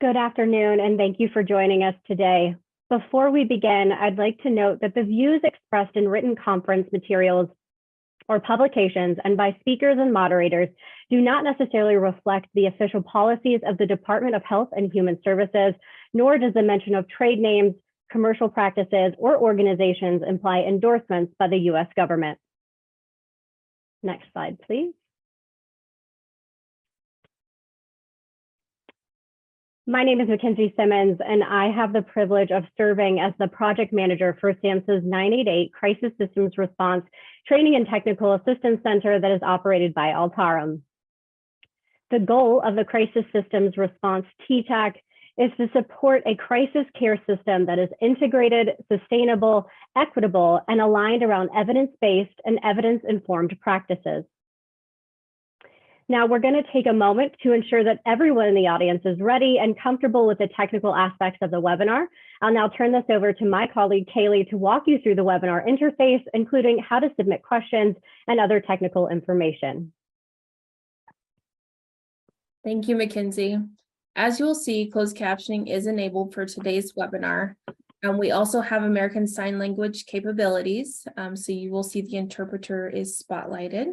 Good afternoon, and thank you for joining us today. Before we begin, I'd like to note that the views expressed in written conference materials or publications and by speakers and moderators do not necessarily reflect the official policies of the Department of Health and Human Services, nor does the mention of trade names, commercial practices, or organizations imply endorsements by the U.S. government. Next slide, please. My name is Mackenzie Simmons, and I have the privilege of serving as the project manager for SAMHSA's 988 Crisis Systems Response Training and Technical Assistance Center that is operated by Altarum. The goal of the Crisis Systems Response TTAC is to support a crisis care system that is integrated, sustainable, equitable, and aligned around evidence-based and evidence-informed practices. Now, we're going to take a moment to ensure that everyone in the audience is ready and comfortable with the technical aspects of the webinar. I'll now turn this over to my colleague, Kaylee, to walk you through the webinar interface, including how to submit questions and other technical information. Thank you, Mackenzie. As you will see, closed captioning is enabled for today's webinar. We also have American Sign Language capabilities, so you will see the interpreter is spotlighted.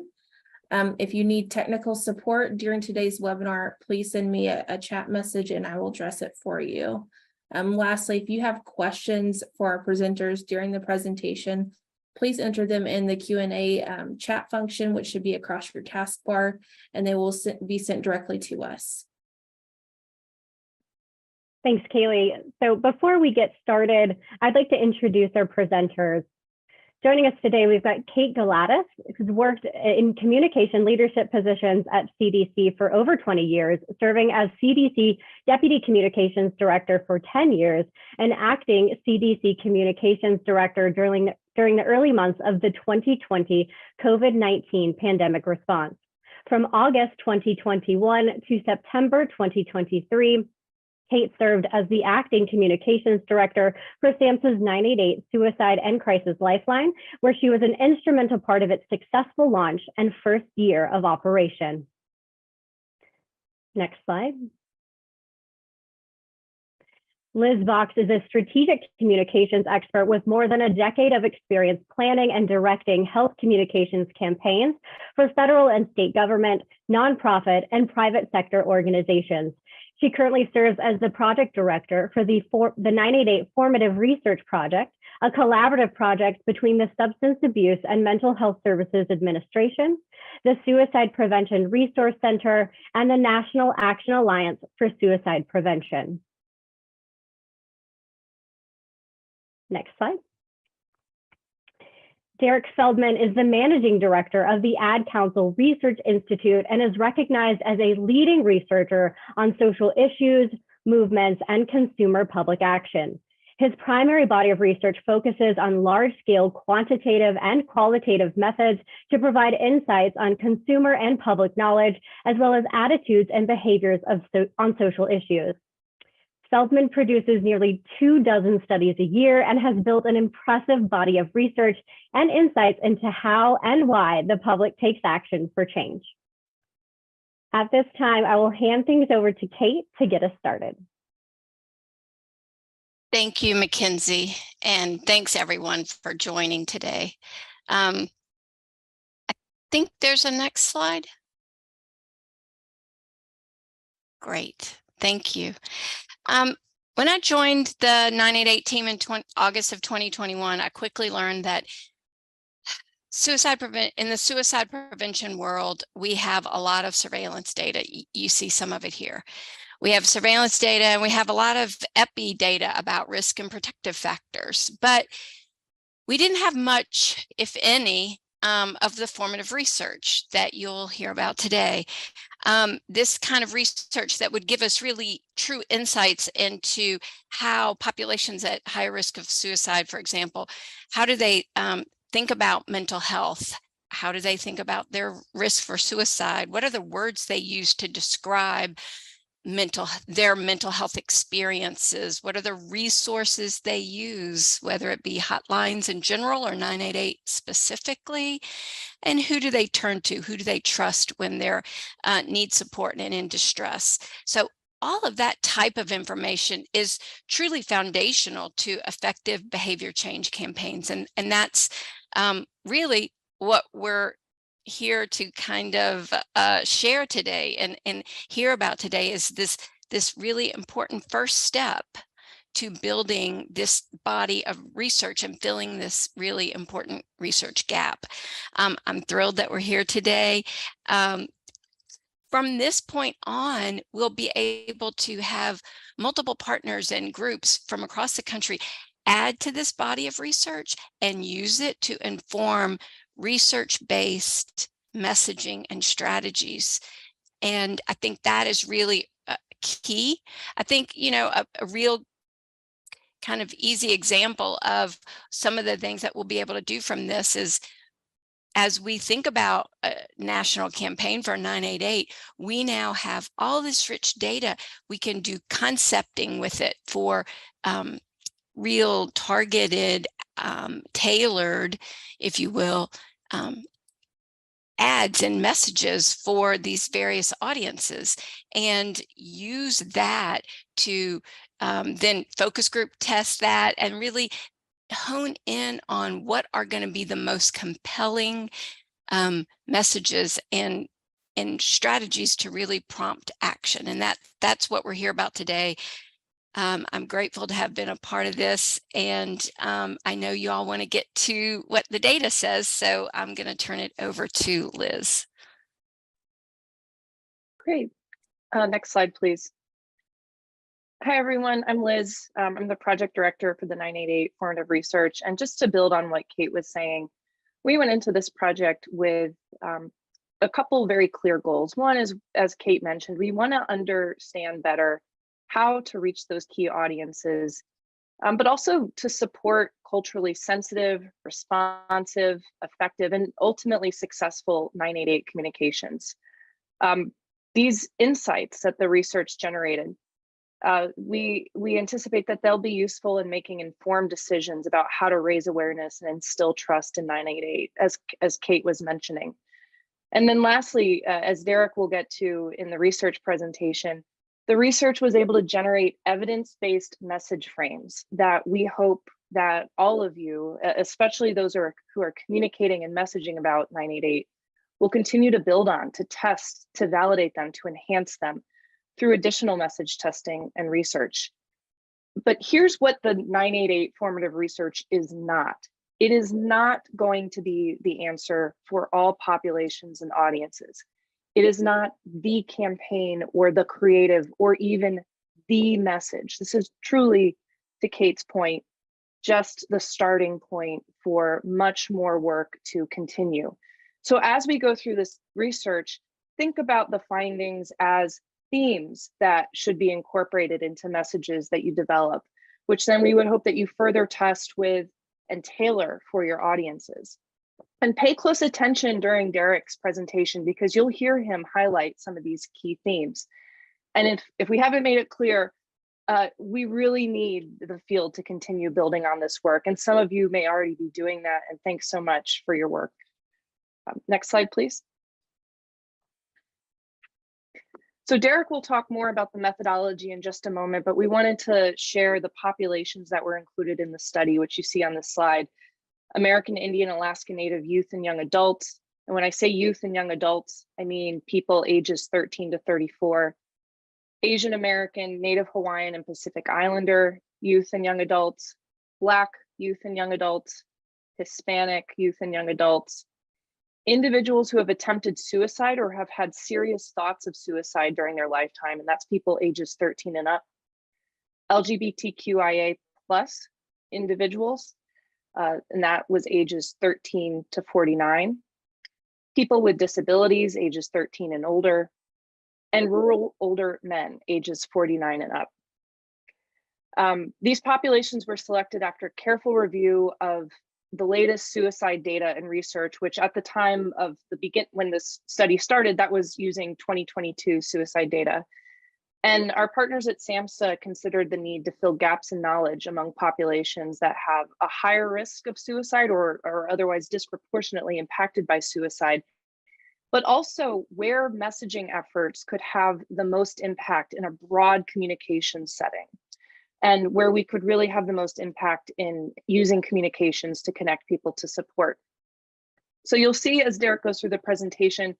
If you need technical support during today's webinar, please send me a chat message and I will address it for you. Lastly, if you have questions for our presenters during the presentation, please enter them in the Q&A chat function, which should be across your taskbar, and they will be sent directly to us. Thanks, Kaylee. So before we get started, I'd like to introduce our presenters. Joining us today, we've got Kate Galatis, who's worked in communication leadership positions at CDC for over 20 years, serving as CDC Deputy Communications Director for 10 years and acting CDC Communications Director during the early months of the 2020 COVID-19 pandemic response. From August 2021 to September 2023, Kate served as the acting communications director for SAMHSA's 988 Suicide and Crisis Lifeline, where she was an instrumental part of its successful launch and first year of operation. Next slide. Liz Vox is a strategic communications expert with more than a decade of experience planning and directing health communications campaigns for federal and state government, nonprofit, and private sector organizations. She currently serves as the project director for the 988 Formative Research Project, a collaborative project between the Substance Abuse and Mental Health Services Administration, the Suicide Prevention Resource Center, and the National Action Alliance for Suicide Prevention. Next slide. Derek Feldman is the managing director of the Ad Council Research Institute and is recognized as a leading researcher on social issues, movements, and consumer public action. His primary body of research focuses on large-scale quantitative and qualitative methods to provide insights on consumer and public knowledge, as well as attitudes and behaviors on social issues. Feldman produces nearly 24 studies a year and has built an impressive body of research and insights into how and why the public takes action for change. At this time, I will hand things over to Kate to get us started. Thank you, Mackenzie, and thanks everyone for joining today. I think there's a next slide. Great, thank you. When I joined the 988 team in August of 2021, I quickly learned that in the suicide prevention world, we have a lot of surveillance data. You see some of it here. We have surveillance data and we have a lot of epi data about risk and protective factors, but we didn't have much, if any, of the formative research that you'll hear about today. This kind of research that would give us really true insights into how populations at high risk of suicide, for example, how do they think about mental health? How do they think about their risk for suicide? What are the words they use to describe their mental health experiences? What are the resources they use, whether it be hotlines in general or 988 specifically? And who do they turn to? Who do they trust when they need support and in distress? So all of that type of information is truly foundational to effective behavior change campaigns. And that's really what we're here to kind of share today and hear about today, is this really important first step to building this body of research and filling this really important research gap. I'm thrilled that we're here today. From this point on, we'll be able to have multiple partners and groups from across the country add to this body of research and use it to inform research-based messaging and strategies. And I think that is really key. I think, you know, a real kind of easy example of some of the things that we'll be able to do from this is, as we think about a national campaign for 988, we now have all this rich data. We can do concepting with it for real targeted, tailored, if you will, ads and messages for these various audiences, and use that to then focus group test that and really hone in on what are going to be the most compelling messages and strategies to really prompt action. And that's what we're here about today. I'm grateful to have been a part of this, and I know you all want to get to what the data says, so I'm going to turn it over to Liz. Great. Next slide, please. Hi, everyone. I'm Liz. I'm the project director for the 988 Formative Research. And just to build on what Kate was saying, we went into this project with a couple very clear goals. One is, as Kate mentioned, we want to understand better how to reach those key audiences, but also to support culturally sensitive, responsive, effective, and ultimately successful 988 communications. These insights that the research generated, we anticipate that they'll be useful in making informed decisions about how to raise awareness and instill trust in 988, as Kate was mentioning. And then lastly, as Derek will get to in the research presentation, the research was able to generate evidence-based message frames that we hope that all of you, especially those who are communicating and messaging about 988, will continue to build on, to test, to validate them, to enhance them through additional message testing and research. But here's what the 988 formative research is not. It is not going to be the answer for all populations and audiences. It is not the campaign or the creative or even the message. This is truly, to Kate's point, just the starting point for much more work to continue. So as we go through this research, think about the findings as themes that should be incorporated into messages that you develop, which then we would hope that you further test with and tailor for your audiences. And pay close attention during Derek's presentation, because you'll hear him highlight some of these key themes. And if we haven't made it clear, we really need the field to continue building on this work. And some of you may already be doing that. And thanks so much for your work. Next slide, please. So Derek will talk more about the methodology in just a moment, but we wanted to share the populations that were included in the study, which you see on this slide: American Indian, Alaska Native youth and young adults. And when I say youth and young adults, I mean people ages 13 to 34, Asian American, Native Hawaiian and Pacific Islander youth and young adults, Black youth and young adults, Hispanic youth and young adults, individuals who have attempted suicide or have had serious thoughts of suicide during their lifetime, and that's people ages 13 and up, LGBTQIA+ individuals, and that was ages 13 to 49, people with disabilities, ages 13 and older, and rural older men, ages 49 and up. These populations were selected after careful review of the latest suicide data and research, which at the time of when this study started, that was using 2022 suicide data. And our partners at SAMHSA considered the need to fill gaps in knowledge among populations that have a higher risk of suicide or otherwise disproportionately impacted by suicide, but also where messaging efforts could have the most impact in a broad communication setting, and where we could really have the most impact in using communications to connect people to support. So you'll see as Derek goes through the presentation,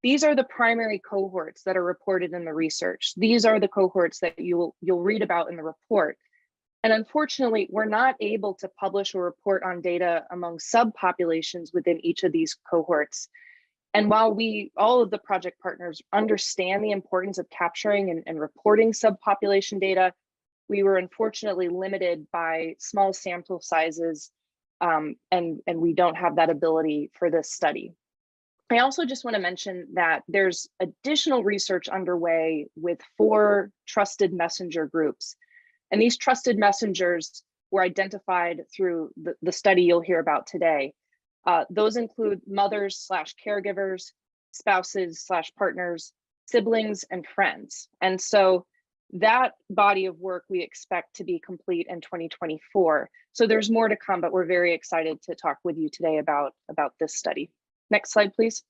these are the primary cohorts that are reported in the research. These are the cohorts that you'll read about in the report. And unfortunately, we're not able to publish or report on data among subpopulations within each of these cohorts. And while all of the project partners understand the importance of capturing and reporting subpopulation data, we were unfortunately limited by small sample sizes, and we don't have that ability for this study. I also just want to mention that there's additional research underway with 4 trusted messenger groups. And these trusted messengers were identified through the study you'll hear about today. Those include mothers/caregivers, spouses/partners, siblings, and friends. And so that body of work we expect to be complete in 2024. So there's more to come, but we're very excited to talk with you today about this study. Next slide, please.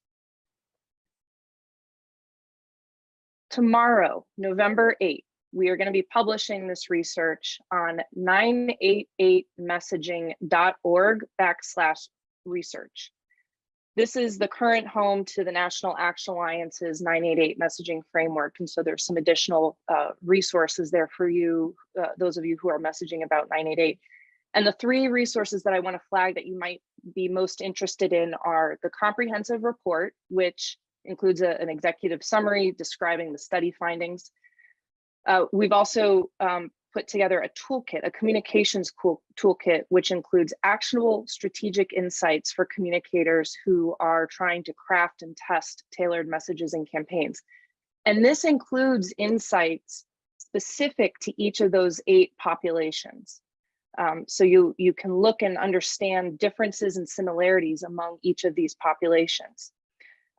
Tomorrow, November 8th, we are going to be publishing this research on 988messaging.org/research. This is the current home to the National Action Alliance's 988 messaging framework. And so there's some additional resources there for you, those of you who are messaging about 988. And the 3 resources that I want to flag that you might be most interested in are the comprehensive report, which includes an executive summary describing the study findings. We've also put together a toolkit, a communications toolkit, which includes actionable strategic insights for communicators who are trying to craft and test tailored messages and campaigns. And this includes insights specific to each of those 8 populations. So you can look and understand differences and similarities among each of these populations.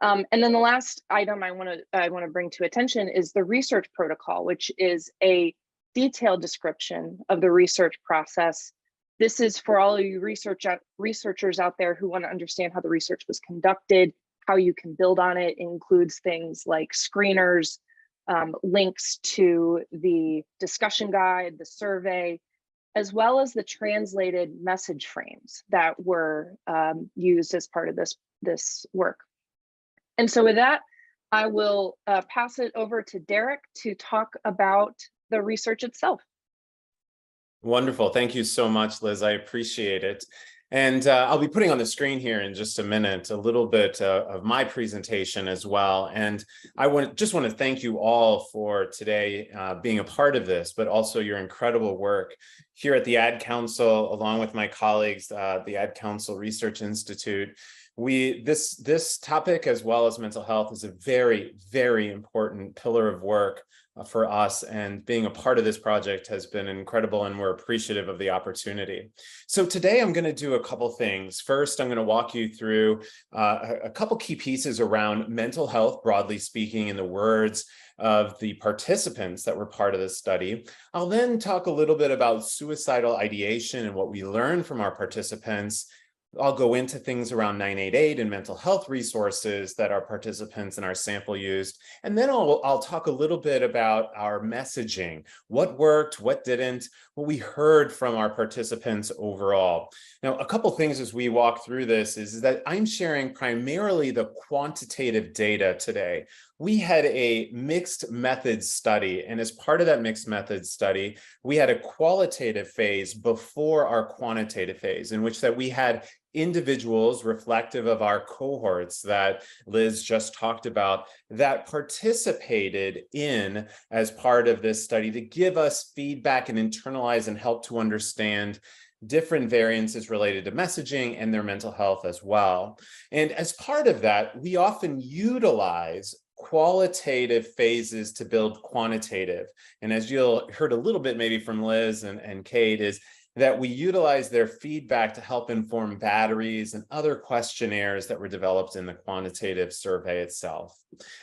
And then the last item I want to bring to attention is the research protocol, which is a detailed description of the research process. This is for all of you researchers out there who want to understand how the research was conducted, how you can build on it. It includes things like screeners, links to the discussion guide, the survey, as well as the translated message frames that were used as part of this work. And so with that, I will pass it over to Derek to talk about the research itself. Wonderful. Thank you so much, Liz. I appreciate it. And I'll be putting on the screen here in just a minute a little bit of my presentation as well. And I just want to thank you all for today being a part of this, but also your incredible work here at the Ad Council, along with my colleagues, the Ad Council Research Institute. This topic, as well as mental health, is a very, very important pillar of work for us, and being a part of this project has been incredible, and we're appreciative of the opportunity. So today I'm going to do a couple things. First, I'm going to walk you through a couple key pieces around mental health, broadly speaking, in the words of the participants that were part of this study. I'll then talk a little bit about suicidal ideation and what we learned from our participants. I'll go into things around 988 and mental health resources that our participants in our sample used. And then I'll talk a little bit about our messaging, what worked, what didn't, what we heard from our participants overall. Now, a couple things as we walk through this is that I'm sharing primarily the quantitative data today. We had a mixed methods study, and as part of that mixed methods study, we had a qualitative phase before our quantitative phase, in which that we had individuals reflective of our cohorts that Liz just talked about that participated in as part of this study to give us feedback and internalize and help to understand different variances related to messaging and their mental health as well. And as part of that, we often utilize qualitative phases to build quantitative. And as you'll heard a little bit maybe from Liz and Kate, is that we utilize their feedback to help inform batteries and other questionnaires that were developed in the quantitative survey itself.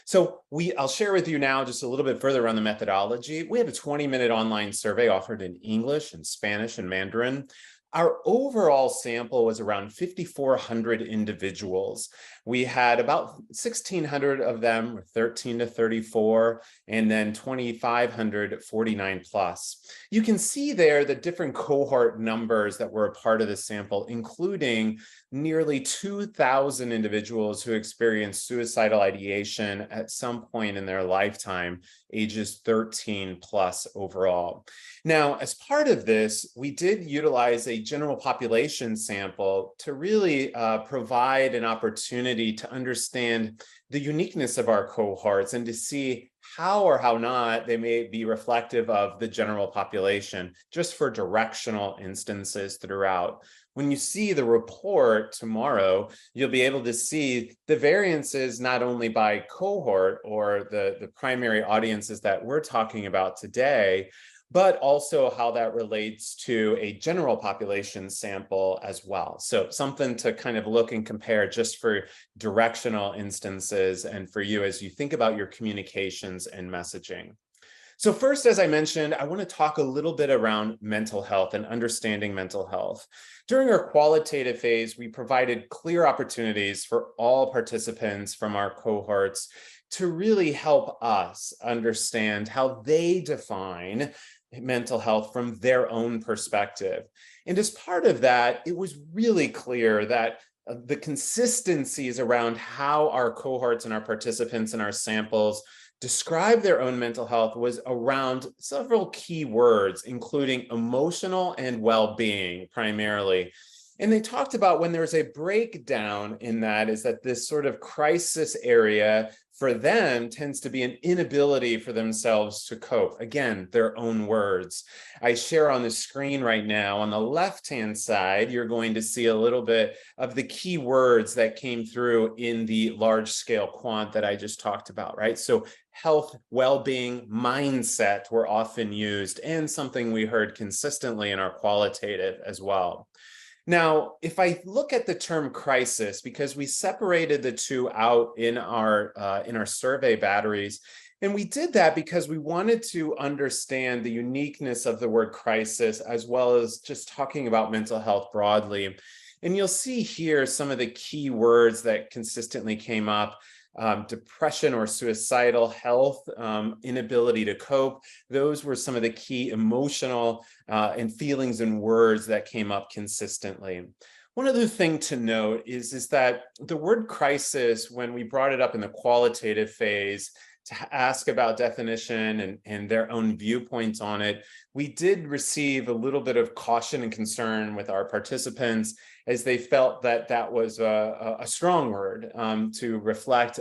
So I'll share with you now just a little bit further on the methodology. We have a 20-minute online survey offered in English and Spanish and Mandarin. Our overall sample was around 5,400 individuals. We had about 1,600 of them were 13 to 34, and then 2,500 49 plus. You can see there the different cohort numbers that were a part of the sample, including nearly 2,000 individuals who experienced suicidal ideation at some point in their lifetime, ages 13 plus overall. Now, as part of this, we did utilize a general population sample to really provide an opportunity to understand the uniqueness of our cohorts and to see how or how not they may be reflective of the general population, just for directional instances throughout. When you see the report tomorrow, you'll be able to see the variances not only by cohort or the primary audiences that we're talking about today, but also how that relates to a general population sample as well. So something to kind of look and compare just for directional instances and for you as you think about your communications and messaging. So first, as I mentioned, I want to talk a little bit around mental health and understanding mental health. During our qualitative phase, we provided clear opportunities for all participants from our cohorts to really help us understand how they define mental health from their own perspective. And as part of that, it was really clear that the consistencies around how our cohorts and our participants and our samples describe their own mental health was around several key words, including emotional and well-being primarily. And they talked about when there's a breakdown in that is that this sort of crisis area for them tends to be an inability for themselves to cope. Again, their own words. I share on the screen right now, on the left-hand side, you're going to see a little bit of the key words that came through in the large-scale quant that I just talked about, right? So health, well-being, mindset were often used, and something we heard consistently in our qualitative as well. Now, if I look at the term crisis, because we separated the two out in our survey batteries, and we did that because we wanted to understand the uniqueness of the word crisis, as well as just talking about mental health broadly. And you'll see here some of the key words that consistently came up. Depression or suicidal health, inability to cope. Those were some of the key emotional and feelings and words that came up consistently. One other thing to note is that the word crisis, when we brought it up in the qualitative phase to ask about definition and their own viewpoints on it, we did receive a little bit of caution and concern with our participants as they felt that that was a strong word to reflect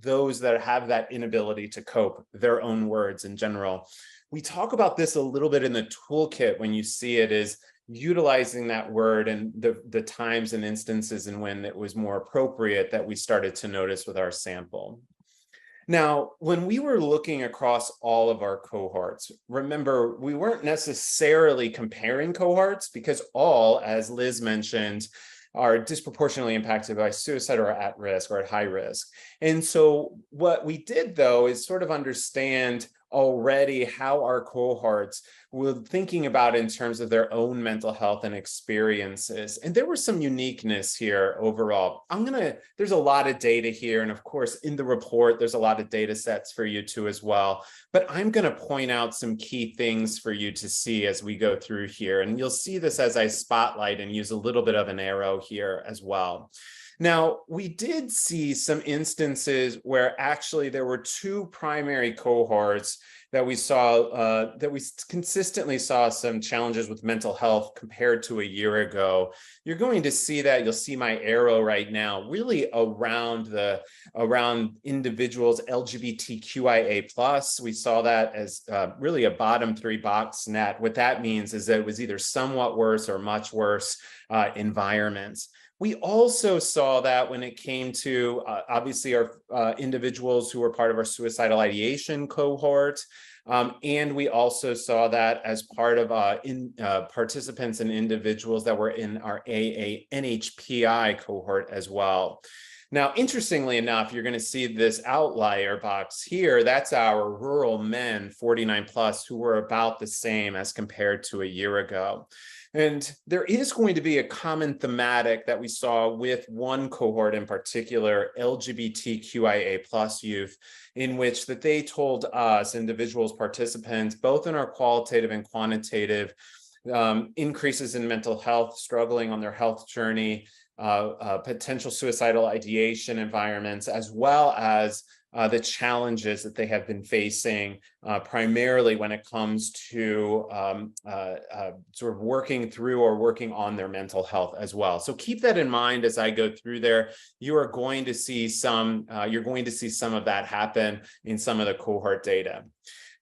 those that have that inability to cope, their own words in general. We talk about this a little bit in the toolkit when you see it is utilizing that word and the times and instances and when it was more appropriate that we started to notice with our sample. Now, when we were looking across all of our cohorts, remember, we weren't necessarily comparing cohorts because all, as Liz mentioned, are disproportionately impacted by suicide or at risk or at high risk. And so what we did, though, is sort of understand already how our cohorts were thinking about in terms of their own mental health and experiences. And there was some uniqueness here overall. There's a lot of data here. And of course, in the report, there's a lot of data sets for you too as well. But I'm going to point out some key things for you to see as we go through here. And you'll see this as I spotlight and use a little bit of an arrow here as well. Now, we did see some instances where actually there were two primary cohorts that we saw, that we consistently saw some challenges with mental health compared to a year ago. You're going to see that, you'll see my arrow right now, really around individuals LGBTQIA+. We saw that as really a bottom three box net. What that means is that it was either somewhat worse or much worse environments. We also saw that when it came to obviously our individuals who were part of our suicidal ideation cohort, and we also saw that as part of participants and individuals that were in our AA NHPI cohort as well. Now, interestingly enough, you're going to see this outlier box here. That's our rural men, 49 plus, who were about the same as compared to a year ago. And there is going to be a common thematic that we saw with one cohort in particular, LGBTQIA plus youth, in which that they told us, individuals, participants, both in our qualitative and quantitative, increases in mental health, struggling on their health journey, potential suicidal ideation environments, as well as the challenges that they have been facing, primarily when it comes to sort of working through or working on their mental health as well. So keep that in mind as I go through there. You are going to see some, you're going to see some of that happen in some of the cohort data.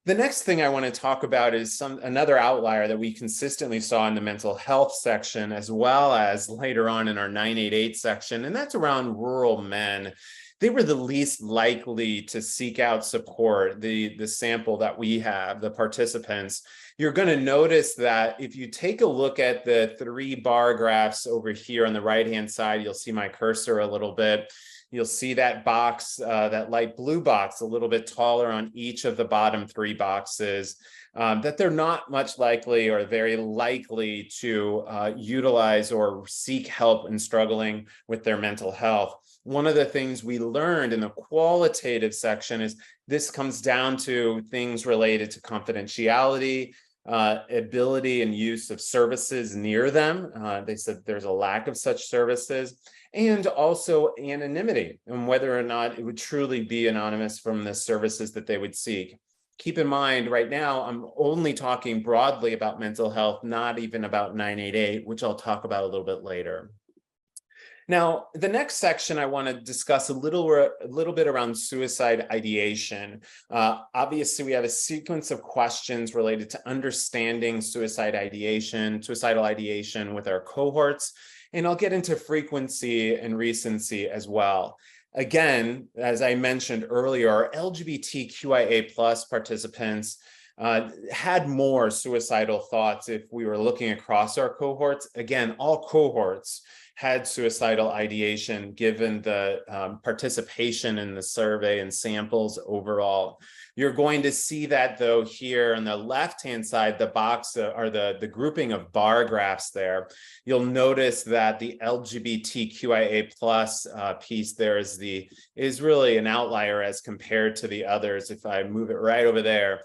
The next thing I want to talk about is another outlier that we consistently saw in the mental health section, as well as later on in our 988 section, and that's around rural men. They were the least likely to seek out support, the sample that we have, the participants. You're going to notice that if you take a look at the 3 bar graphs over here on the right-hand side, you'll see my cursor a little bit. You'll see that box, that light blue box, a little bit taller on each of the bottom 3 boxes, that they're not much likely or very likely to utilize or seek help in struggling with their mental health. One of the things we learned in the qualitative section is this comes down to things related to confidentiality, ability and use of services near them. They said there's a lack of such services, and also anonymity, and whether or not it would truly be anonymous from the services that they would seek. Keep in mind, right now, I'm only talking broadly about mental health, not even about 988, which I'll talk about a little bit later. Now, the next section I want to discuss a little bit around suicide ideation. Obviously, we have a sequence of questions related to understanding suicidal ideation with our cohorts, and I'll get into frequency and recency as well. Again, as I mentioned earlier, our LGBTQIA plus participants had more suicidal thoughts if we were looking across our cohorts. Again, all cohorts had suicidal ideation given the participation in the survey and samples overall. You're going to see that though here on the left-hand side, the box or the grouping of bar graphs there. You'll notice that the LGBTQIA plus piece there is really an outlier as compared to the others. If I move it right over there,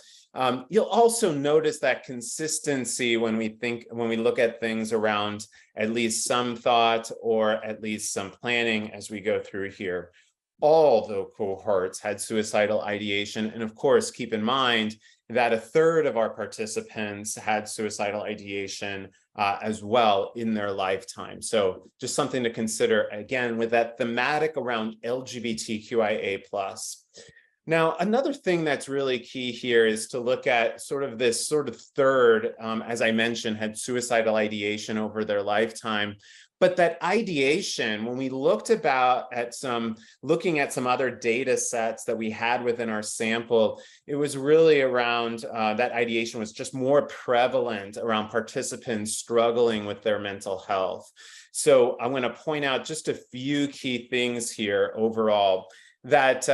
you'll also notice that consistency when we look at things around at least some thought or at least some planning as we go through here. All the cohorts had suicidal ideation. And of course, keep in mind that 1/3 of our participants had suicidal ideation as well in their lifetime. So just something to consider, again, with that thematic around LGBTQIA plus. Now, another thing that's really key here is to look at this 1/3, as I mentioned, had suicidal ideation over their lifetime. But that ideation, when we looking at some other data sets that we had within our sample, it was really around that ideation was just more prevalent around participants struggling with their mental health. So I'm going to point out just a few key things here overall. That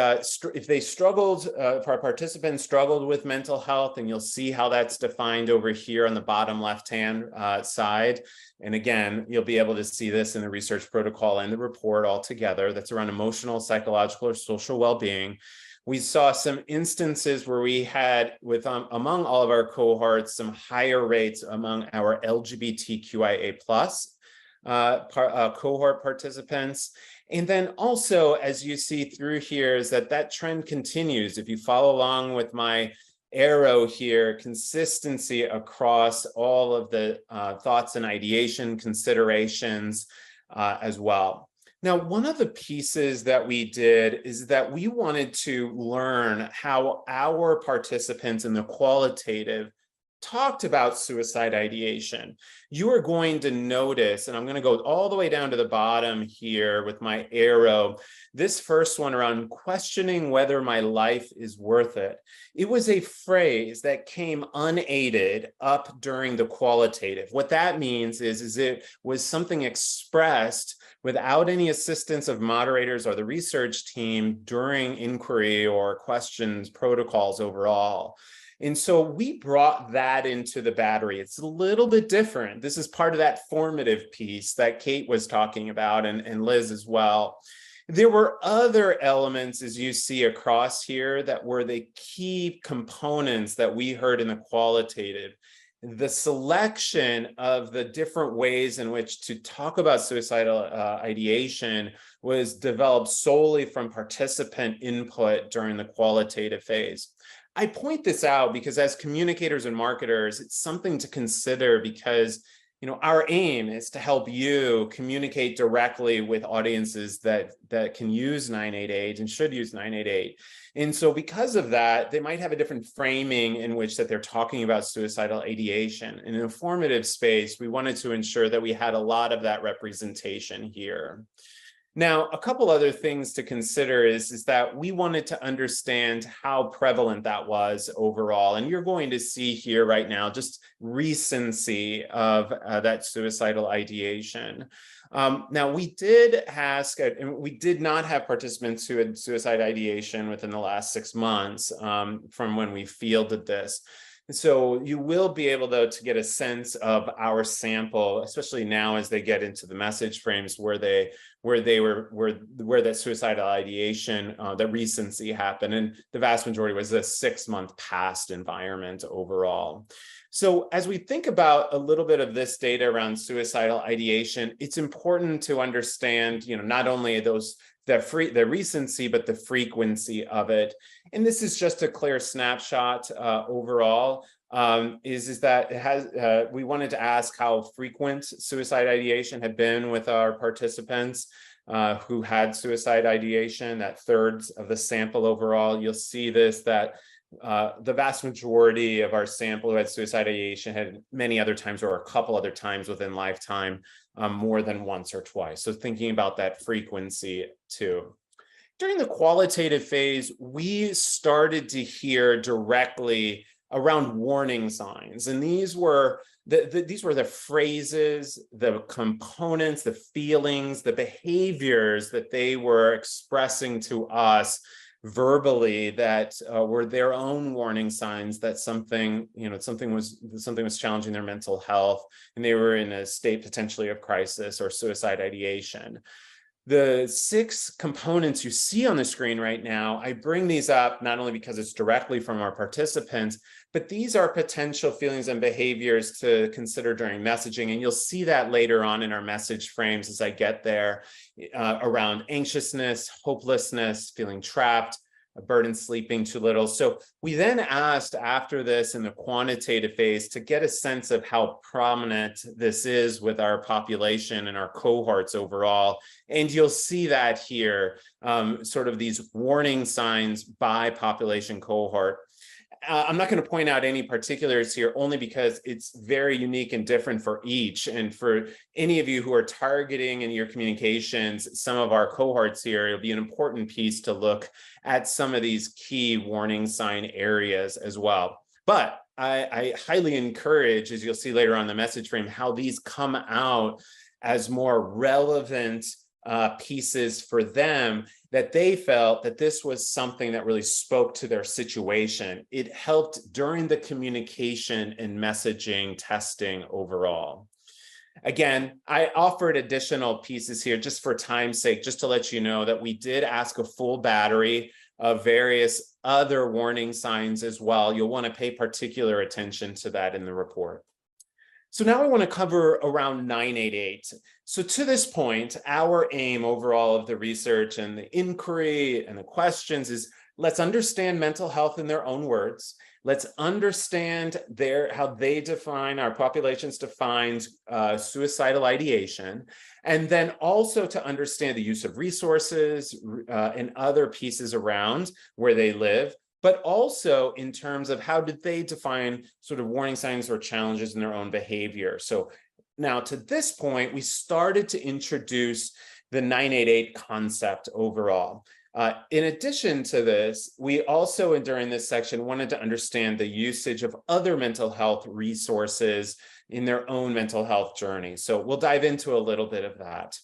if they struggled, if our participants struggled with mental health, and you'll see how that's defined over here on the bottom left-hand side. And again, you'll be able to see this in the research protocol and the report all together. That's around emotional, psychological, or social well-being. We saw some instances where we had, among all of our cohorts, some higher rates among our LGBTQIA plus cohort participants. And then also, as you see through here, is that trend continues. If you follow along with my arrow here, consistency across all of the thoughts and ideation considerations as well. Now, one of the pieces that we did is that we wanted to learn how our participants in the qualitative talked about suicide ideation, you are going to notice, and I'm going to go all the way down to the bottom here with my arrow, this first one around questioning whether my life is worth it. It was a phrase that came unaided up during the qualitative. What that means is it was something expressed without any assistance of moderators or the research team during inquiry or questions protocols overall. And so we brought that into the battery. It's a little bit different. This is part of that formative piece that Kate was talking about, and Liz as well. There were other elements, as you see across here, that were the key components that we heard in the qualitative. The selection of the different ways in which to talk about suicidal ideation was developed solely from participant input during the qualitative phase. I point this out because as communicators and marketers, it's something to consider because, you know, our aim is to help you communicate directly with audiences that can use 988 and should use 988. And so because of that, they might have a different framing in which that they're talking about suicidal ideation. In a formative space, we wanted to ensure that we had a lot of that representation here. Now, a couple other things to consider is that we wanted to understand how prevalent that was overall. And you're going to see here right now just recency of that suicidal ideation. Now, we did ask, and we did not have participants who had suicide ideation within the last 6 months from when we fielded this. So you will be able, though, to get a sense of our sample, especially now as they get into the message frames where that suicidal ideation, the recency happened, and the vast majority was a 6-month past environment overall. So as we think about a little bit of this data around suicidal ideation, it's important to understand, you know, not only the recency, but the frequency of it. And this is just a clear snapshot overall, is that it has, we wanted to ask how frequent suicide ideation had been with our participants who had suicide ideation, that third of the sample overall. You'll see this, that the vast majority of our sample who had suicide ideation had many other times or a couple other times within lifetime, more than once or twice. So thinking about that frequency too. During the qualitative phase, we started to hear directly around warning signs. And these were the phrases, the components, the feelings, the behaviors that they were expressing to us verbally that were their own warning signs that something was challenging their mental health, and they were in a state potentially of crisis or suicide ideation. The 6 components you see on the screen right now, I bring these up not only because it's directly from our participants, but these are potential feelings and behaviors to consider during messaging. And you'll see that later on in our message frames as I get there, around anxiousness, hopelessness, feeling trapped, a burden, sleeping too little. So we then asked after this in the quantitative phase to get a sense of how prominent this is with our population and our cohorts overall. And you'll see that here, sort of these warning signs by population cohort. I'm not going to point out any particulars here only because it's very unique and different for each. And for any of you who are targeting in your communications some of our cohorts here, it'll be an important piece to look at some of these key warning sign areas as well. But I highly encourage, as you'll see later on in the message frame, how these come out as more relevant pieces for them, that they felt that this was something that really spoke to their situation. It helped during the communication and messaging testing overall. Again, I offered additional pieces here just for time's sake, just to let you know that we did ask a full battery of various other warning signs as well. You'll want to pay particular attention to that in the report. So now I want to cover around 988. So to this point, our aim overall of the research and the inquiry and the questions is, let's understand mental health in their own words. Let's understand how they define, our populations defines suicidal ideation, and then also to understand the use of resources and other pieces around where they live, but also in terms of how did they define sort of warning signs or challenges in their own behavior. So now to this point, we started to introduce the 988 concept overall. In addition to this, we also, during this section, wanted to understand the usage of other mental health resources in their own mental health journey. So we'll dive into a little bit of that.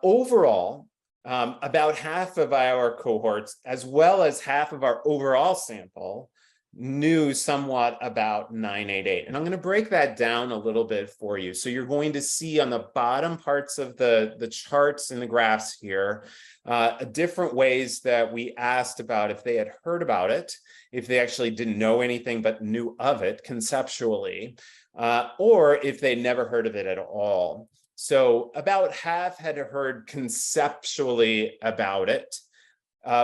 Overall, about half of our cohorts, as well as half of our overall sample, knew somewhat about 988. And I'm going to break that down a little bit for you. So you're going to see on the bottom parts of the charts and the graphs here, different ways that we asked about if they had heard about it, if they actually didn't know anything but knew of it conceptually, or if they never heard of it at all. So about half had heard conceptually about it.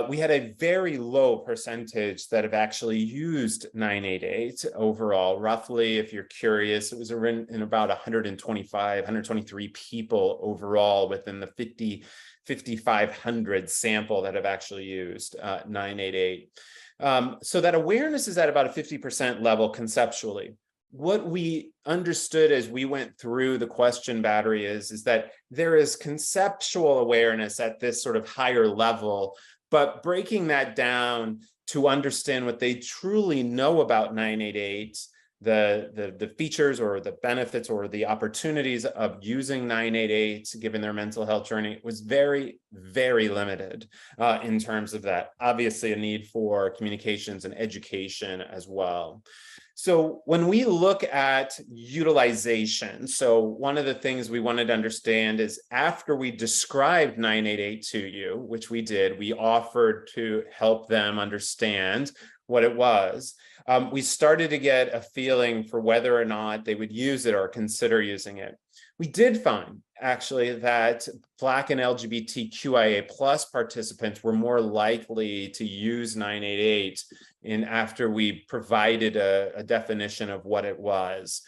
We had a very low percentage that have actually used 988 overall. Roughly, if you're curious, it was in about 123 people overall within the 5,500 sample that have actually used 988. So that awareness is at about a 50% level conceptually. What we understood as we went through the question battery is that there is conceptual awareness at this sort of higher level, but breaking that down to understand what they truly know about 988, the features or the benefits or the opportunities of using 988 given their mental health journey was very, very limited in terms of that. Obviously, a need for communications and education as well. So when we look at utilization, so one of the things we wanted to understand is after we described 988 to you, which we did, we offered to help them understand what it was. We started to get a feeling for whether or not they would use it or consider using it. We did find actually that Black and LGBTQIA+ participants were more likely to use 988 after we provided a definition of what it was.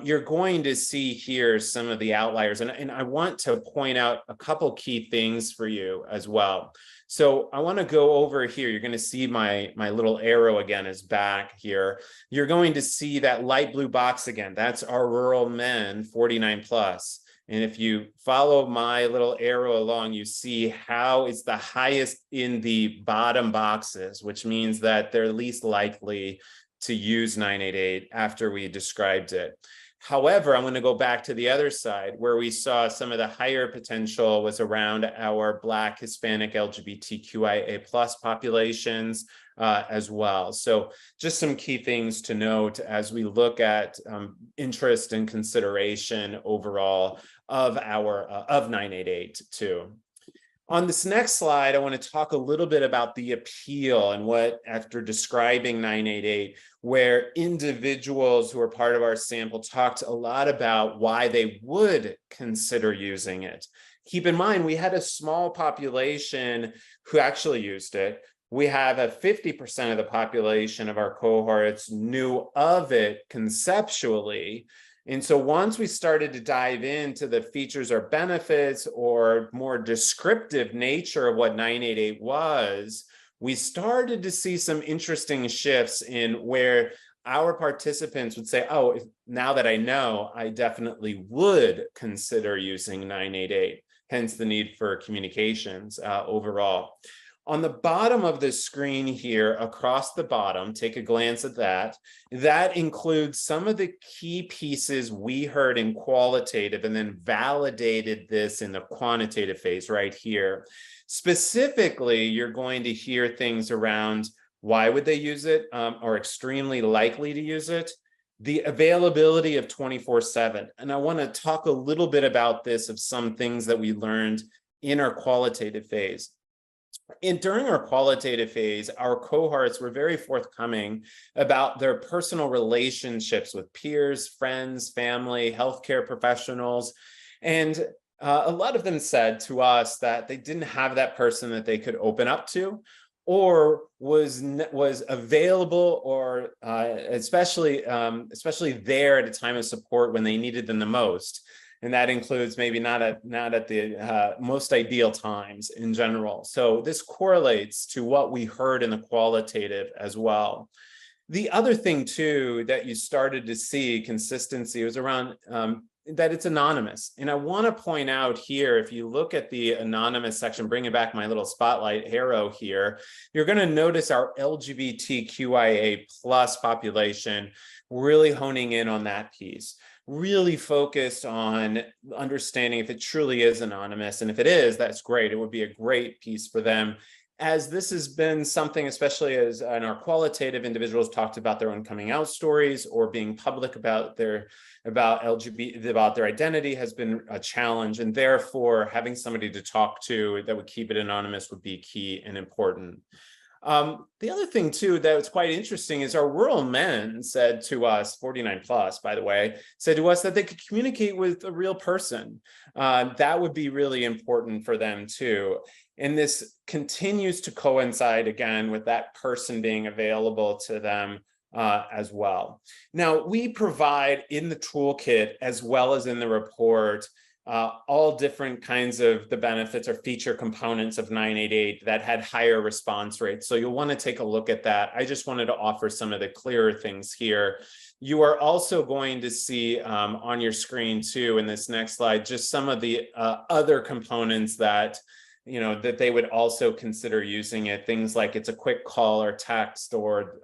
You're going to see here some of the outliers, and I want to point out a couple key things for you as well. So I want to go over here. You're going to see my little arrow again is back here. You're going to see that light blue box again. That's our rural men 49+. And if you follow my little arrow along, you see how it's the highest in the bottom boxes, which means that they're least likely to use 988 after we described it. However, I'm going to go back to the other side where we saw some of the higher potential was around our Black, Hispanic, LGBTQIA+ populations as well. So just some key things to note as we look at interest and consideration overall of 988 too. On this next slide, I want to talk a little bit about the appeal and what, after describing 988, where individuals who are part of our sample talked a lot about why they would consider using it. Keep in mind, we had a small population who actually used it. We have a 50% of the population of our cohorts knew of it conceptually. And so once we started to dive into the features or benefits or more descriptive nature of what 988 was, we started to see some interesting shifts in where our participants would say, oh, now that I know, I definitely would consider using 988, hence the need for communications overall. On the bottom of the screen here, across the bottom, take a glance at that. That includes some of the key pieces we heard in qualitative and then validated this in the quantitative phase right here. Specifically, you're going to hear things around why would they use it or extremely likely to use it, the availability of 24/7. And I want to talk a little bit about this of some things that we learned in our qualitative phase. During our qualitative phase, our cohorts were very forthcoming about their personal relationships with peers, friends, family, healthcare professionals. And a lot of them said to us that they didn't have that person that they could open up to or was available or especially there at a time of support when they needed them the most. And that includes maybe not at the most ideal times in general. So this correlates to what we heard in the qualitative as well. The other thing too that you started to see consistency was around that it's anonymous. And I want to point out here, if you look at the anonymous section, bringing back my little spotlight arrow here, you're going to notice our LGBTQIA+ population really honing in on that piece, really focused on understanding if it truly is anonymous. And if it is, that's great. It would be a great piece for them, as this has been something, especially as in our qualitative, individuals talked about their own coming out stories or being public about their identity has been a challenge, and therefore having somebody to talk to that would keep it anonymous would be key and important. The other thing too that was quite interesting is our rural men said to us, 49+, by the way, said to us that they could communicate with a real person. That would be really important for them too. And this continues to coincide again with that person being available to them as well. Now, we provide in the toolkit as well as in the report all different kinds of the benefits or feature components of 988 that had higher response rates. So you'll want to take a look at that. I just wanted to offer some of the clearer things here. You are also going to see on your screen too in this next slide, just some of the other components that that they would also consider using it. Things like it's a quick call or text or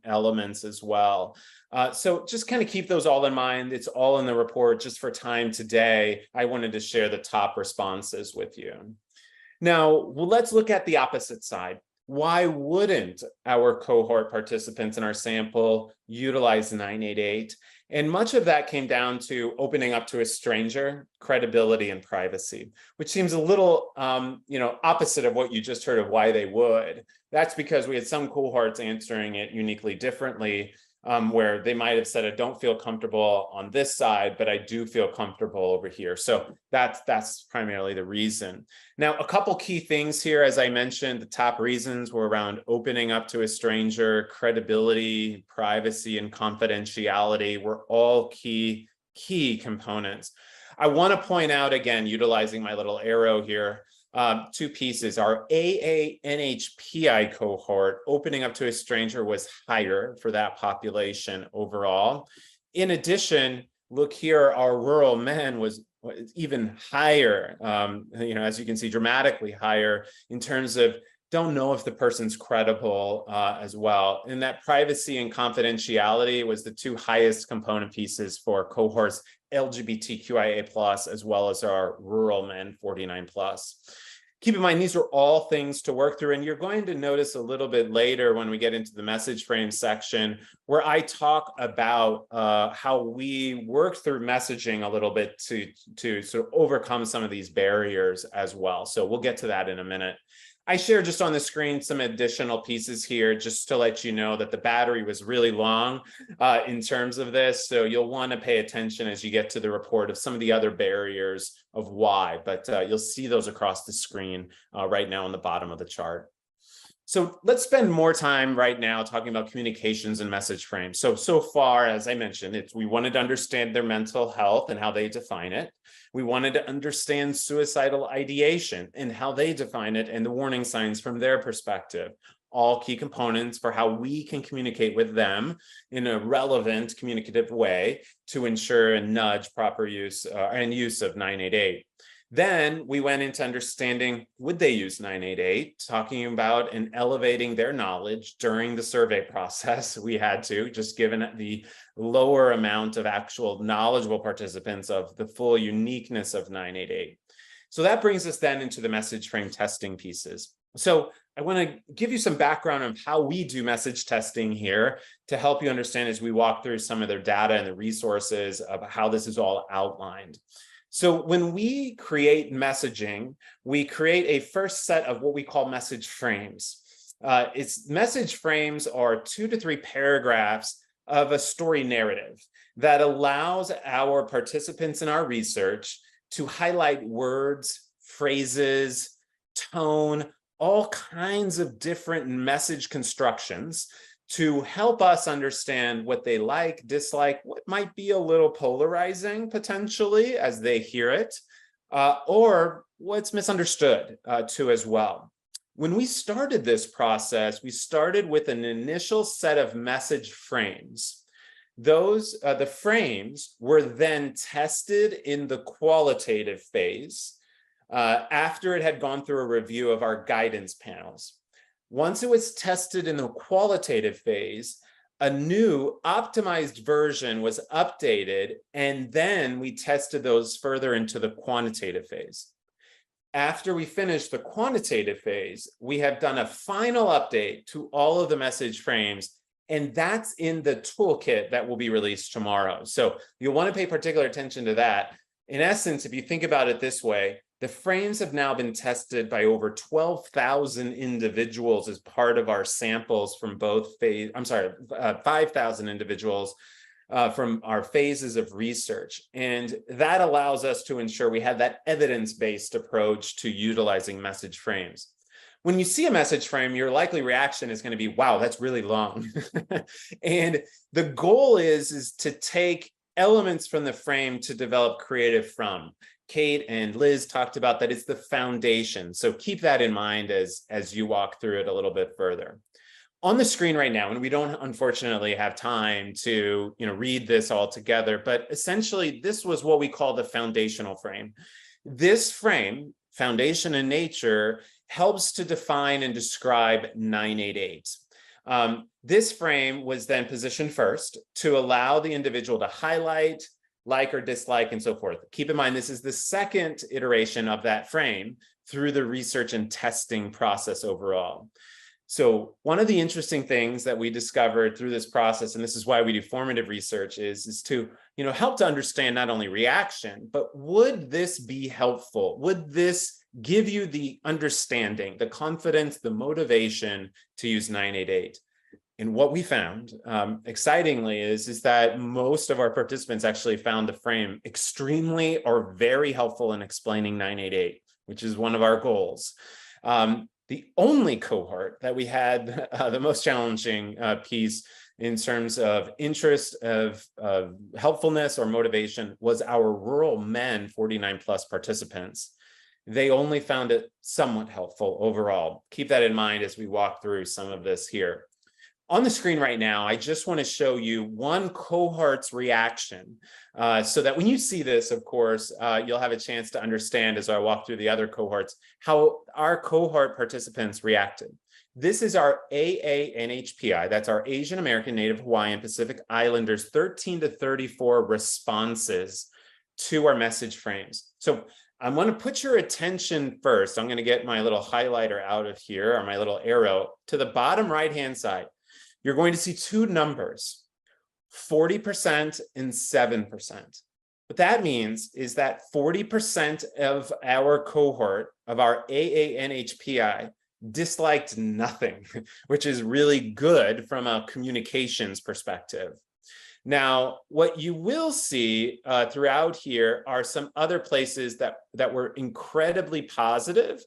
elements as well. So just kind of keep those all in mind. It's all in the report. Just for time today, I wanted to share the top responses with you. Now, let's look at the opposite side. Why wouldn't our cohort participants in our sample utilize 988? And much of that came down to opening up to a stranger, credibility, and privacy, which seems a little, opposite of what you just heard of why they would. That's because we had some cohorts answering it uniquely differently, where they might have said, I don't feel comfortable on this side, but I do feel comfortable over here. So that's primarily the reason. Now, a couple key things here, as I mentioned, the top reasons were around opening up to a stranger, credibility, privacy, and confidentiality were all key components. I want to point out again, utilizing my little arrow here, two pieces. Our AA-NHPI cohort opening up to a stranger was higher for that population overall. In addition, look here, our rural men was even higher, as you can see, dramatically higher in terms of don't know if the person's credible as well. And that privacy and confidentiality was the two highest component pieces for cohorts LGBTQIA+, as well as our rural men, 49+. Keep in mind, these are all things to work through, and you're going to notice a little bit later when we get into the message frame section, where I talk about how we work through messaging a little bit to sort of overcome some of these barriers as well. So we'll get to that in a minute. I share just on the screen some additional pieces here just to let you know that the battery was really long in terms of this. So you'll want to pay attention as you get to the report of some of the other barriers of why, but you'll see those across the screen right now on the bottom of the chart. So let's spend more time right now talking about communications and message frames. So far, as I mentioned, we wanted to understand their mental health and how they define it. We wanted to understand suicidal ideation and how they define it and the warning signs from their perspective. All key components for how we can communicate with them in a relevant communicative way to ensure and nudge proper use and use of 988. Then we went into understanding, would they use 988, talking about and elevating their knowledge during the survey process. We had to, just given the lower amount of actual knowledgeable participants of the full uniqueness of 988. So that brings us then into the message frame testing pieces. So I want to give you some background on how we do message testing here to help you understand as we walk through some of their data and the resources of how this is all outlined. So when we create messaging, we create a first set of what we call message frames. Message frames are 2 to 3 paragraphs of a story narrative that allows our participants in our research to highlight words, phrases, tone, all kinds of different message constructions to help us understand what they like, dislike, what might be a little polarizing potentially as they hear it, or what's misunderstood too as well. When we started this process, we started with an initial set of message frames. Those, the frames were then tested in the qualitative phase after it had gone through a review of our guidance panels. Once it was tested in the qualitative phase, a new optimized version was updated, and then we tested those further into the quantitative phase. After we finished the quantitative phase, we have done a final update to all of the message frames, and that's in the toolkit that will be released tomorrow. So you'll want to pay particular attention to that. In essence, if you think about it this way, the frames have now been tested by over 12,000 individuals as part of our samples from both phase, 5,000 individuals from our phases of research. And that allows us to ensure we have that evidence-based approach to utilizing message frames. When you see a message frame, your likely reaction is going to be, wow, that's really long. And the goal is to take elements from the frame to develop creative from. Kate and Liz talked about that it's the foundation. So keep that in mind as you walk through it a little bit further. On the screen right now, and we don't unfortunately have time to read this all together, but essentially this was what we call the foundational frame. This frame, Foundation in Nature, helps to define and describe 988. This frame was then positioned first to allow the individual to highlight, like or dislike, and so forth. Keep in mind, this is the second iteration of that frame through the research and testing process overall. So one of the interesting things that we discovered through this process, and this is why we do formative research, is to help to understand not only reaction, but would this be helpful? Would this give you the understanding, the confidence, the motivation to use 988? And what we found, excitingly, is that most of our participants actually found the frame extremely or very helpful in explaining 988, which is one of our goals. The only cohort that we had the most challenging piece in terms of interest, of helpfulness or motivation was our rural men 49 plus participants. They only found it somewhat helpful overall. Keep that in mind as we walk through some of this here. On the screen right now, I just want to show you one cohort's reaction so that when you see this, of course, you'll have a chance to understand as I walk through the other cohorts, how our cohort participants reacted. This is our AANHPI, that's our Asian American, Native Hawaiian, Pacific Islanders 13 to 34 responses to our message frames. So I'm going to put your attention first. I'm going to get my little highlighter out of here, or my little arrow, to the bottom right-hand side. You're going to see two numbers, 40% and 7%. What that means is that 40% of our cohort of our AANHPI disliked nothing, which is really good from a communications perspective. Now, what you will see throughout here are some other places that were incredibly positive.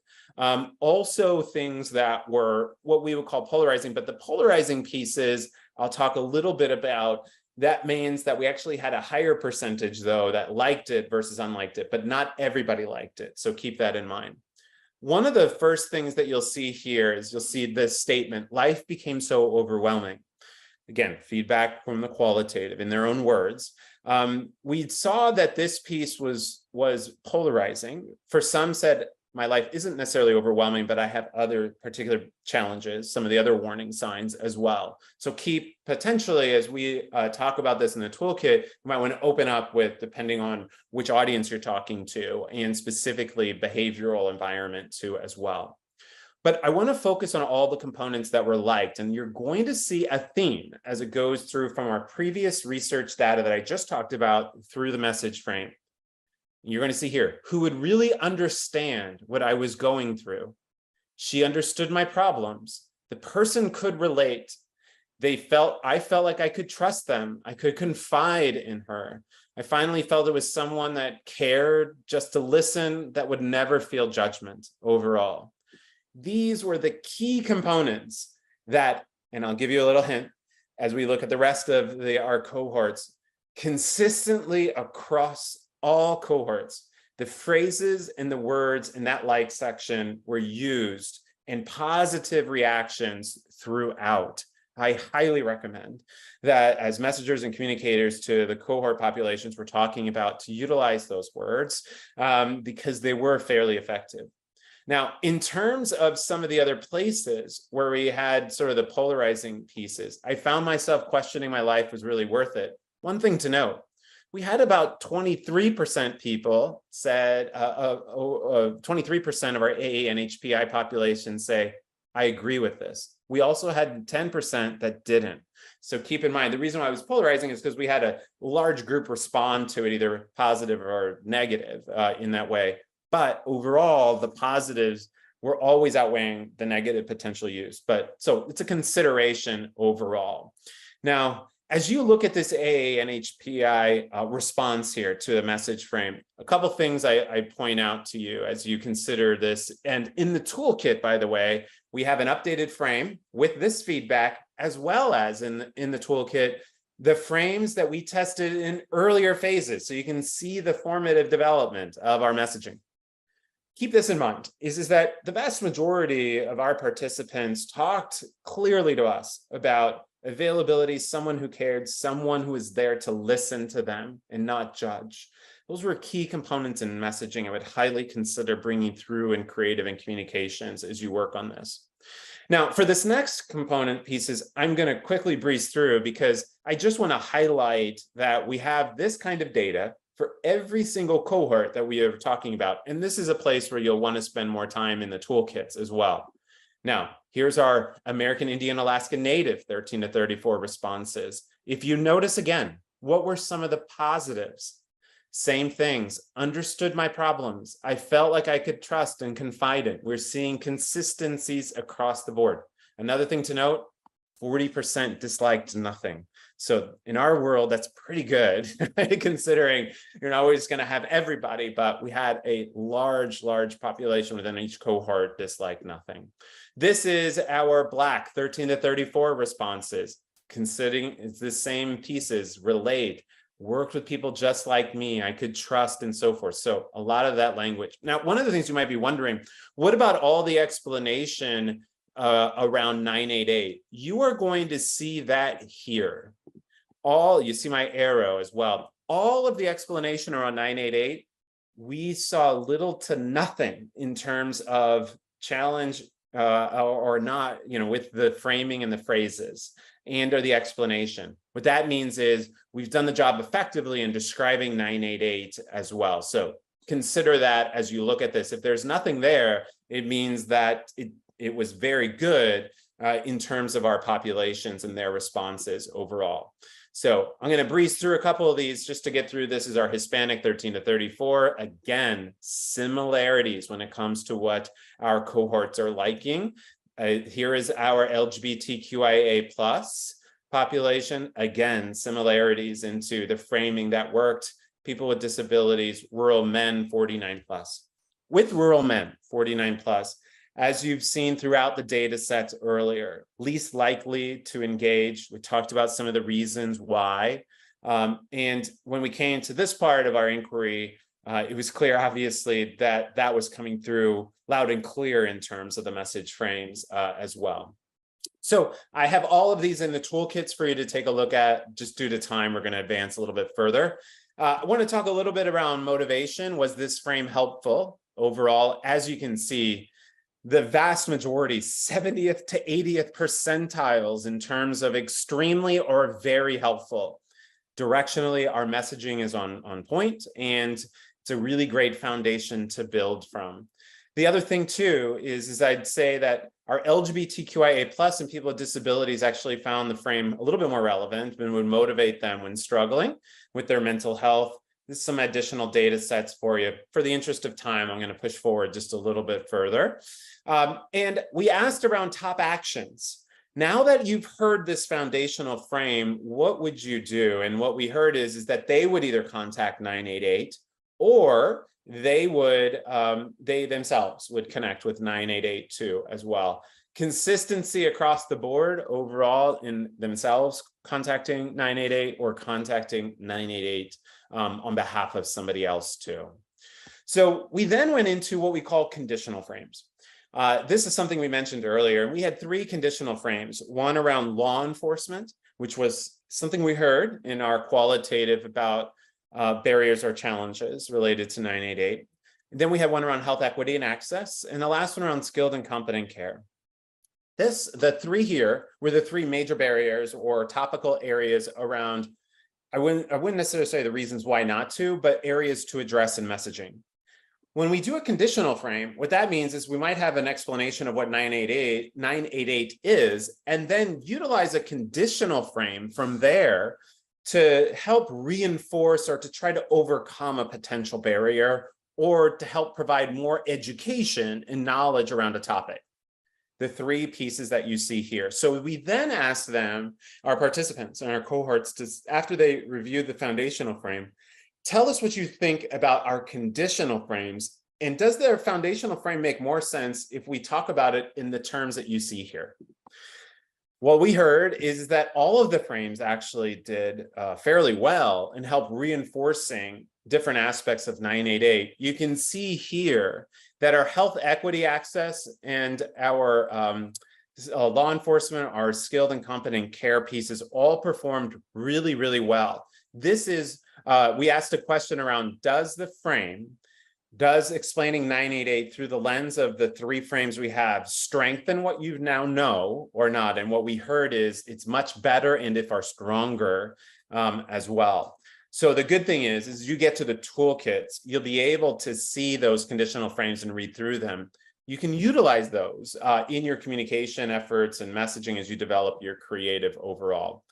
Also things that were what we would call polarizing, but the polarizing pieces I'll talk a little bit about. That means that we actually had a higher percentage, though, that liked it versus unliked it, but not everybody liked it. So keep that in mind. One of the first things that you'll see here is you'll see this statement, life became so overwhelming. Again, feedback from the qualitative in their own words. We saw that this piece was polarizing. For some said, my life isn't necessarily overwhelming, but I have other particular challenges, some of the other warning signs as well. So keep potentially, as we talk about this in the toolkit, you might want to open up with, depending on which audience you're talking to, and specifically behavioral environment too as well. But I want to focus on all the components that were liked, and you're going to see a theme as it goes through from our previous research data that I just talked about through the message frame. You're going to see here, who would really understand what I was going through. She understood my problems. The person could relate. I felt like I could trust them. I could confide in her. I finally felt it was someone that cared just to listen, that would never feel judgment overall. These were the key components that and I'll give you a little hint as we look at the rest of our cohorts, consistently across all cohorts, the phrases and the words in that like section were used and positive reactions throughout. I highly recommend that as messengers and communicators to the cohort populations we're talking about to utilize those words because they were fairly effective. Now, in terms of some of the other places where we had sort of the polarizing pieces, I found myself questioning my life was really worth it. One thing to note, we had about 23% people said, 23% of our AA and HPI population say, I agree with this. We also had 10% that didn't. So keep in mind, the reason why I was polarizing is because we had a large group respond to it, either positive or negative in that way. But overall, the positives were always outweighing the negative potential use. But so it's a consideration overall. Now, as you look at this AA and HPI response here to the message frame, a couple things I point out to you as you consider this. And in the toolkit, by the way, we have an updated frame with this feedback, as well as in the toolkit, the frames that we tested in earlier phases. So you can see the formative development of our messaging. Keep this in mind, is that the vast majority of our participants talked clearly to us about availability, someone who cared, someone who was there to listen to them and not judge. Those were key components in messaging I would highly consider bringing through in creative and communications as you work on this. Now, for this next component pieces, I'm going to quickly breeze through because I just want to highlight that we have this kind of data for every single cohort that we are talking about. And this is a place where you'll want to spend more time in the toolkits as well. Now, here's our American Indian Alaska Native 13 to 34 responses. If you notice again, what were some of the positives? Same things, understood my problems. I felt like I could trust and confide in. We're seeing consistencies across the board. Another thing to note, 40% disliked nothing. So in our world, that's pretty good, considering you're not always going to have everybody, but we had a large population within each cohort dislike nothing. This is our Black 13 to 34 responses, considering it's the same pieces, relate, worked with people just like me, I could trust, and so forth. So a lot of that language. Now, one of the things you might be wondering, what about all the explanation around 988? You are going to see that here. You see my arrow as well. All of the explanation around 988, we saw little to nothing in terms of challenge or not, with the framing and the phrases and or the explanation. What that means is we've done the job effectively in describing 988 as well. So consider that as you look at this. If there's nothing there, it means that it was very good in terms of our populations and their responses overall. So I'm going to breeze through a couple of these just to get through. This is our Hispanic 13 to 34. Again, similarities when it comes to what our cohorts are liking. Here is our LGBTQIA+ population. Again, similarities into the framing that worked. People with disabilities, rural men, 49+. With rural men, 49+. As you've seen throughout the data sets earlier, least likely to engage. We talked about some of the reasons why. And when we came to this part of our inquiry, it was clear, obviously, that was coming through loud and clear in terms of the message frames as well. So I have all of these in the toolkits for you to take a look at. Just due to time, we're going to advance a little bit further. I want to talk a little bit around motivation. Was this frame helpful overall? As you can see, the vast majority, 70th to 80th percentiles in terms of extremely or very helpful. Directionally, our messaging is on point, and it's a really great foundation to build from. The other thing too is I'd say that our LGBTQIA+ and people with disabilities actually found the frame a little bit more relevant and would motivate them when struggling with their mental health. There's some additional data sets for you. For the interest of time, I'm going to push forward just a little bit further. And we asked around top actions. Now that you've heard this foundational frame, what would you do? And what we heard is that they would either contact 988 or they themselves would connect with 988 too as well. consistency across the board overall in themselves contacting 988 or contacting 988 on behalf of somebody else too. So we then went into what we call conditional frames. This is something we mentioned earlier. We had 3 conditional frames, one around law enforcement, which was something we heard in our qualitative about barriers or challenges related to 988. Then we had one around health equity and access, and the last one around skilled and competent care. The 3 here were the 3 major barriers or topical areas around, I wouldn't necessarily say the reasons why not to, but areas to address in messaging. When we do a conditional frame, what that means is we might have an explanation of what 988 is, and then utilize a conditional frame from there to help reinforce or to try to overcome a potential barrier or to help provide more education and knowledge around a topic. The 3 pieces that you see here. So we then ask them, our participants and our cohorts, to, after they review the foundational frame, tell us what you think about our conditional frames. And does their foundational frame make more sense if we talk about it in the terms that you see here? What we heard is that all of the frames actually did fairly well and helped reinforcing different aspects of 988. You can see here that our health equity access and our law enforcement, our skilled and competent care pieces all performed really, really well. This is, we asked a question around, does explaining 988 through the lens of the 3 frames we have strengthen what you now know or not? And what we heard is it's much better and if are stronger as well. So the good thing is you get to the toolkits, you'll be able to see those conditional frames and read through them. You can utilize those in your communication efforts and messaging as you develop your creative overall.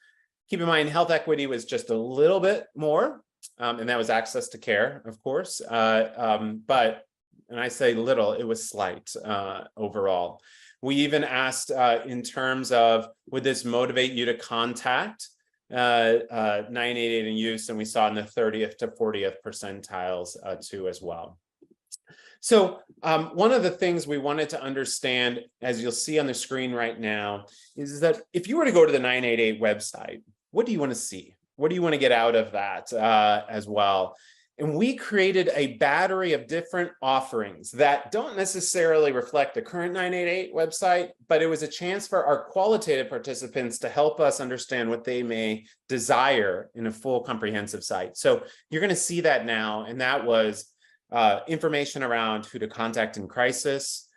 Keep in mind, health equity was just a little bit more, and that was access to care, of course. But, and I say little, it was slight overall. We even asked in terms of, would this motivate you to contact 988 in use, and we saw in the 30th to 40th percentiles too as well. So one of the things we wanted to understand, as you'll see on the screen right now, is that if you were to go to the 988 website, what do you want to see? What do you want to get out of that as well? And we created a battery of different offerings that don't necessarily reflect the current 988 website, but it was a chance for our qualitative participants to help us understand what they may desire in a full comprehensive site. So you're going to see that now, and that was information around who to contact in crisis,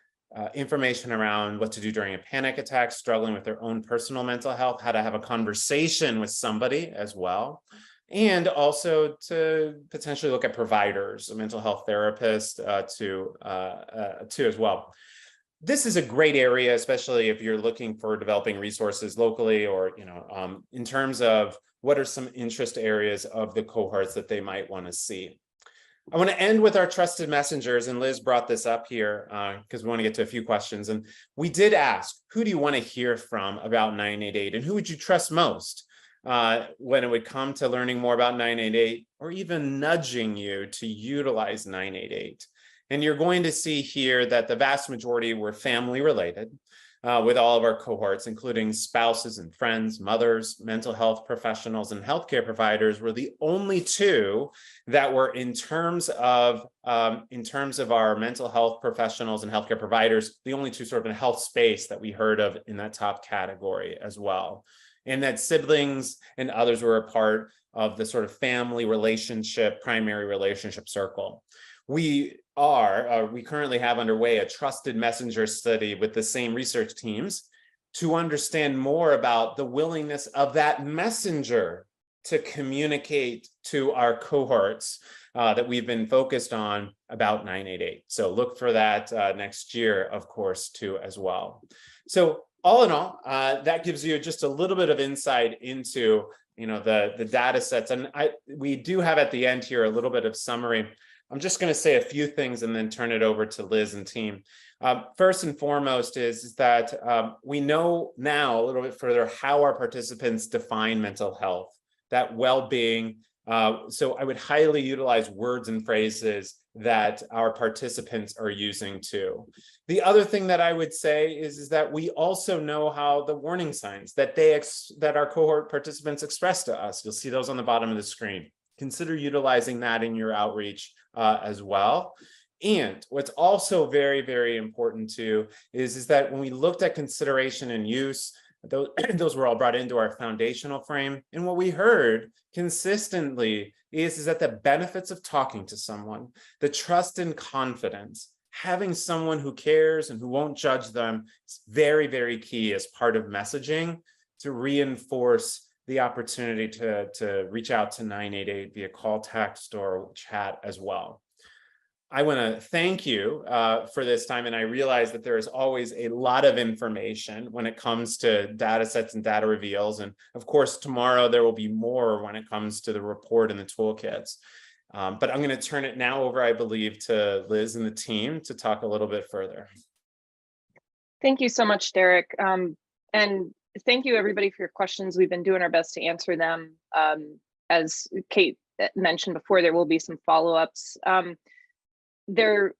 information around what to do during a panic attack, struggling with their own personal mental health, how to have a conversation with somebody as well. And also to potentially look at providers, a mental health therapist too as well. This is a great area, especially if you're looking for developing resources locally or, in terms of what are some interest areas of the cohorts that they might want to see. I want to end with our trusted messengers, and Liz brought this up here because we want to get to a few questions. And we did ask, who do you want to hear from about 988, and who would you trust most when it would come to learning more about 988 or even nudging you to utilize 988? And you're going to see here that the vast majority were family related with all of our cohorts, including spouses and friends, mothers, mental health professionals, and healthcare providers were the only 2 that were in terms of our mental health professionals and healthcare providers, the only 2 sort of in health space that we heard of in that top category as well. And that siblings and others were a part of the sort of family relationship, primary relationship circle. We currently have underway a trusted messenger study with the same research teams to understand more about the willingness of that messenger to communicate to our cohorts that we've been focused on about 988. So look for that next year, of course, too, as well. So all in all, that gives you just a little bit of insight into the data sets. And we do have at the end here a little bit of summary. I'm just going to say a few things and then turn it over to Liz and team. First and foremost is that we know now a little bit further how our participants define mental health, that well-being So I would highly utilize words and phrases that our participants are using too. The other thing that I would say is that we also know how the warning signs that that our cohort participants express to us. You'll see those on the bottom of the screen. Consider utilizing that in your outreach as well. And what's also very, very important too is that when we looked at consideration and use, those were all brought into our foundational frame. And what we heard consistently is that the benefits of talking to someone, the trust and confidence, having someone who cares and who won't judge them is very, very key as part of messaging to reinforce the opportunity to reach out to 988 via call, text, or chat as well. I want to thank you for this time, and I realize that there is always a lot of information when it comes to data sets and data reveals, and of course tomorrow there will be more when it comes to the report and the toolkits. But I'm going to turn it now over, I believe, to Liz and the team to talk a little bit further. Thank you so much, Derek. And thank you everybody for your questions. We've been doing our best to answer them. As Kate mentioned before, there will be some follow-ups. The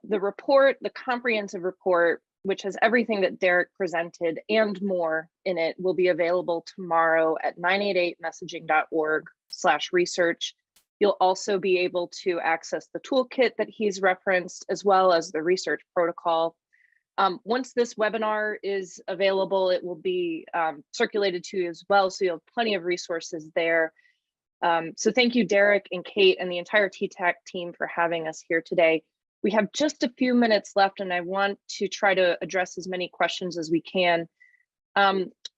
report, the comprehensive report, which has everything that Derek presented and more in it, will be available tomorrow at 988messaging.org/research. You'll also be able to access the toolkit that he's referenced, as well as the research protocol. Once this webinar is available, it will be circulated to you as well, so you'll have plenty of resources there. So thank you, Derek and Kate and the entire TTAC team for having us here today. We have just a few minutes left, and I want to try to address as many questions as we can.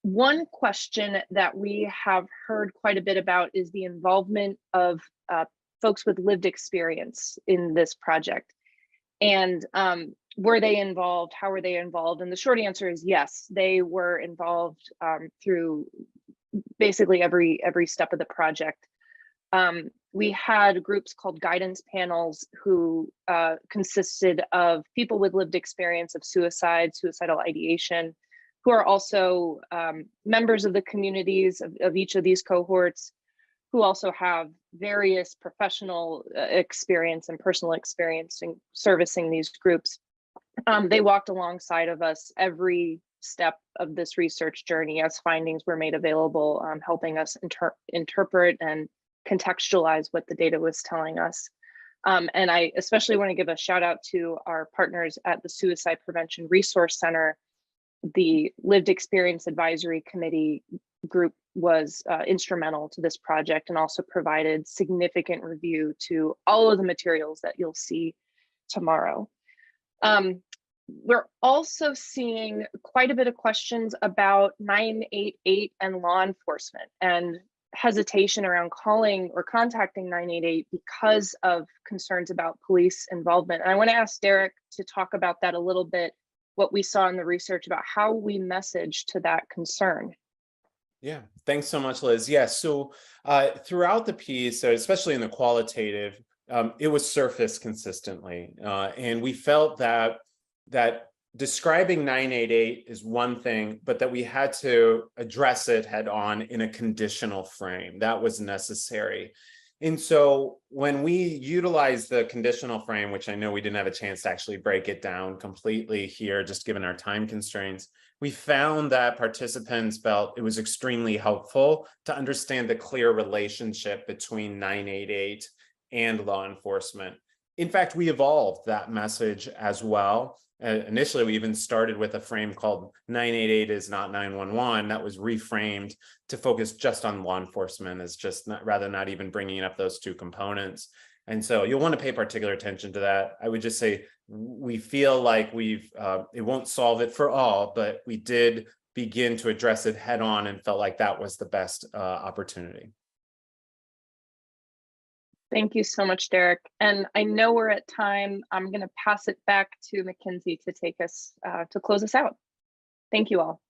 One question that we have heard quite a bit about is the involvement of folks with lived experience in this project. And were they involved? How were they involved? And the short answer is yes, they were involved through basically every step of the project. We had groups called guidance panels who consisted of people with lived experience of suicide, suicidal ideation, who are also members of the communities of each of these cohorts, who also have various professional experience and personal experience in servicing these groups. They walked alongside of us every step of this research journey as findings were made available, helping us interpret and contextualize what the data was telling us. And I especially want to give a shout out to our partners at the Suicide Prevention Resource Center. The Lived Experience Advisory Committee group was instrumental to this project and also provided significant review to all of the materials that you'll see tomorrow. We're also seeing quite a bit of questions about 988 and law enforcement and hesitation around calling or contacting 988 because of concerns about police involvement. And I want to ask Derek to talk about that a little bit, what we saw in the research about how we message to that concern. Yeah, thanks so much, Liz. Yeah, so throughout the piece, especially in the qualitative, it was surfaced consistently. And we felt that describing 988 is one thing, but that we had to address it head on in a conditional frame. That was necessary. And so when we utilized the conditional frame, which I know we didn't have a chance to actually break it down completely here, just given our time constraints, we found that participants felt it was extremely helpful to understand the clear relationship between 988 and law enforcement. In fact, we evolved that message as well. Initially, we even started with a frame called 988 is not 911 that was reframed to focus just on law enforcement as just rather not even bringing up those two components. And so you'll want to pay particular attention to that. I would just say we feel like it won't solve it for all, but we did begin to address it head on and felt like that was the best opportunity. Thank you so much, Derek. And I know we're at time. I'm going to pass it back to Mackenzie to take us to close us out. Thank you all.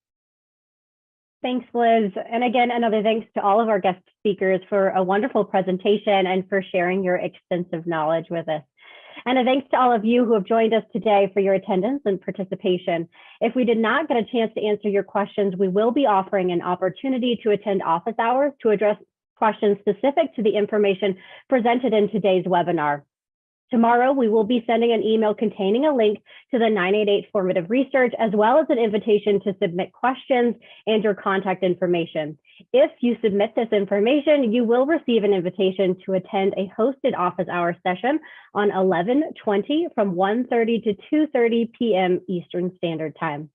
Thanks, Liz. And again, another thanks to all of our guest speakers for a wonderful presentation and for sharing your extensive knowledge with us. And a thanks to all of you who have joined us today for your attendance and participation. If we did not get a chance to answer your questions, we will be offering an opportunity to attend office hours to address questions specific to the information presented in today's webinar. Tomorrow, we will be sending an email containing a link to the 988 Formative Research, as well as an invitation to submit questions and your contact information. If you submit this information, you will receive an invitation to attend a hosted office hour session on 11/20 from 1:30 to 2:30 p.m. Eastern Standard Time.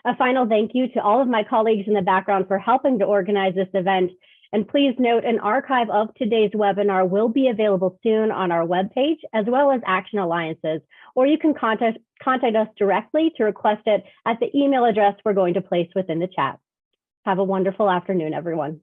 A final thank you to all of my colleagues in the background for helping to organize this event. And please note, an archive of today's webinar will be available soon on our webpage, as well as Action Alliances, or you can contact us directly to request it at the email address we're going to place within the chat. Have a wonderful afternoon, everyone.